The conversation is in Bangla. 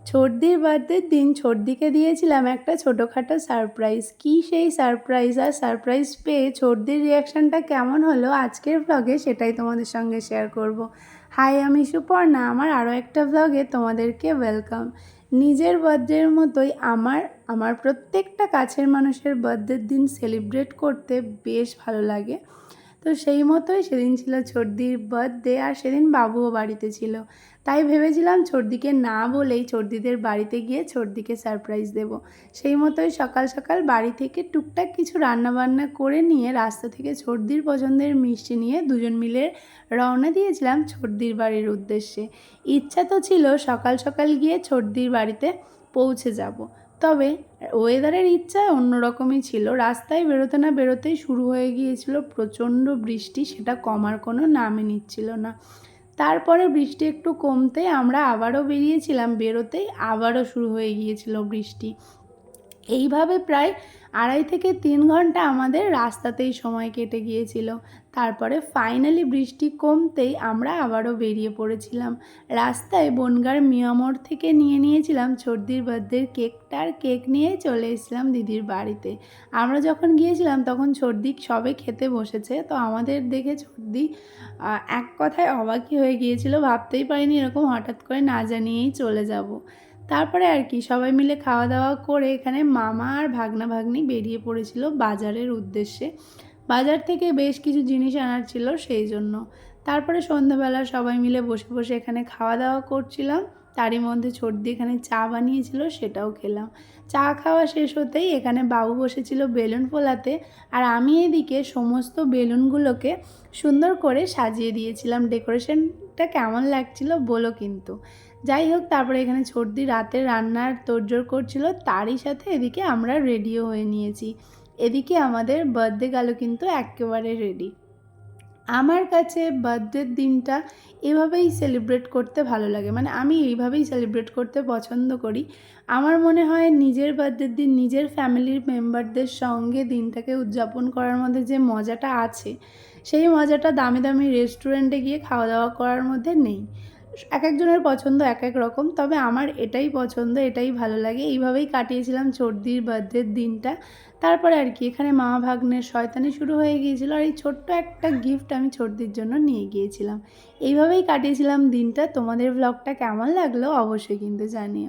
ছর্দির বার্থডের দিন ছর্দিকে দিয়েছিলাম একটা ছোটোখাটো সারপ্রাইজ। কী সেই সারপ্রাইজ, আর সারপ্রাইজ পেয়ে ছর্দির রিয়াকশানটা কেমন হলো আজকের ব্লগে সেটাই তোমাদের সঙ্গে শেয়ার করব। হাই, আমি সুপর্ণা, আমার আরও একটা ব্লগে তোমাদেরকে ওয়েলকাম। নিজের বার্থডের মতোই আমার প্রত্যেকটা কাছের মানুষের বার্থডের দিন সেলিব্রেট করতে বেশ ভালো লাগে। তো সেই মতোই সেদিন ছিল ছর্দির বার্থডে, আর সেদিন বাবুও বাড়িতে ছিল। তাই ভেবেছিলাম ছর্দিকে না বলেই ছর্দিদের বাড়িতে গিয়ে ছর্দিকে সারপ্রাইজ দেব। সেই মতোই সকাল সকাল বাড়ি থেকে টুকটাক কিছু রান্নাবান্না করে নিয়ে রাস্তা থেকে ছর্দির পছন্দের মিষ্টি নিয়ে দুজন মিলে রওনা দিয়েছিলাম ছর্দির বাড়ির উদ্দেশ্যে। ইচ্ছা তো ছিল সকাল সকাল গিয়ে ছর্দির বাড়িতে পৌঁছে যাব, তবে ওয়েদারের ইচ্ছা অন্যরকমই ছিল। রাস্তায় বেরোতে না বেরোতেই শুরু হয়ে গিয়েছিল প্রচণ্ড বৃষ্টি, সেটা কমার কোনো নামই নিচ্ছিল না। তারপরে বৃষ্টি একটু কমতে আমরা আবারও বেরিয়েছিলাম, বেরোতেই আবারও শুরু হয়ে গিয়েছিল বৃষ্টি। এইভাবে প্রায় 2.5 থেকে 3 ঘন্টা আমাদের রাস্তাতেই সময় কেটে গিয়েছিল। তারপরে ফাইনালি বৃষ্টি কমতেই আমরা আবারও বেরিয়ে পড়েছিলাম। রাস্তায় বনগাঁর মিয়ামোড় থেকে নিয়েছিলাম ছর্দির বার্থডের কেকটা, আর কেক নিয়েই চলে এসেছিলাম দিদির বাড়িতে। আমরা যখন গিয়েছিলাম তখন ছর্দি সবে খেতে বসেছে, তো আমাদের দেখে ছর্দি এক কথায় অবাকই হয়ে গিয়েছিল, ভাবতেই পারিনি এরকম হঠাৎ করে না জানিয়েই চলে যাব। তারপরে আর কি সবাই মিলে খাওয়া দাওয়া করে এখানে মামা আর ভাগনা ভাগ্নি বেরিয়ে পড়েছিল বাজারের উদ্দেশ্যে। বাজার থেকে বেশ কিছু জিনিস আনার ছিল সেই জন্য। তারপরে সন্ধ্যাবেলা সবাই মিলে বসে বসে এখানে খাওয়া দাওয়া করছিলাম। তারই মধ্যে ছর্দি এখানে চা বানিয়েছিল, সেটাও খেলাম। চা খাওয়া শেষ হতেই এখানে বাবু বসেছিল বেলুন ফোলাতে, আর আমি এদিকে সমস্ত বেলুনগুলোকে সুন্দর করে সাজিয়ে দিয়েছিলাম। ডেকোরেশনটা কেমন লাগছিল বলো কিন্তু। যাই হোক, তারপরে এখানে ছর্দি রাতে রান্নার তোড়জোড় করছিল, তারই সাথে এদিকে আমরা রেডিও হয়ে নিয়েছি। এদিকে আমাদের বার্থডে গেল কিন্তু একেবারে রেডি। আমার কাছে বার্থডের দিনটা এভাবেই সেলিব্রেট করতে ভালো লাগে, মানে আমি এইভাবেই সেলিব্রেট করতে পছন্দ করি। আমার মনে হয় নিজের বার্থডের দিন নিজের ফ্যামিলির মেম্বারদের সঙ্গে দিনটাকে উদযাপন করার মধ্যে যে মজাটা আছে, সেই মজাটা দামি দামি রেস্টুরেন্টে গিয়ে খাওয়া দাওয়া করার মধ্যে নেই। এক একজনের পছন্দ এক এক রকম, তবে আমার এটাই পছন্দ, এটাই ভালো লাগে। এইভাবেই কাটিয়েছিলাম ছর্দির বার্থডের দিনটা। তারপরে আর কি এখানে মা ভাগ্নের শয়তানি শুরু হয়ে গিয়েছিল, আর এই ছোট্ট একটা গিফট আমি ছর্দির জন্য নিয়ে গিয়েছিলাম। এইভাবেই কাটিয়েছিলাম দিনটা। তোমাদের ব্লগটা কেমন লাগলো অবশ্যই কিন্তু জানিও।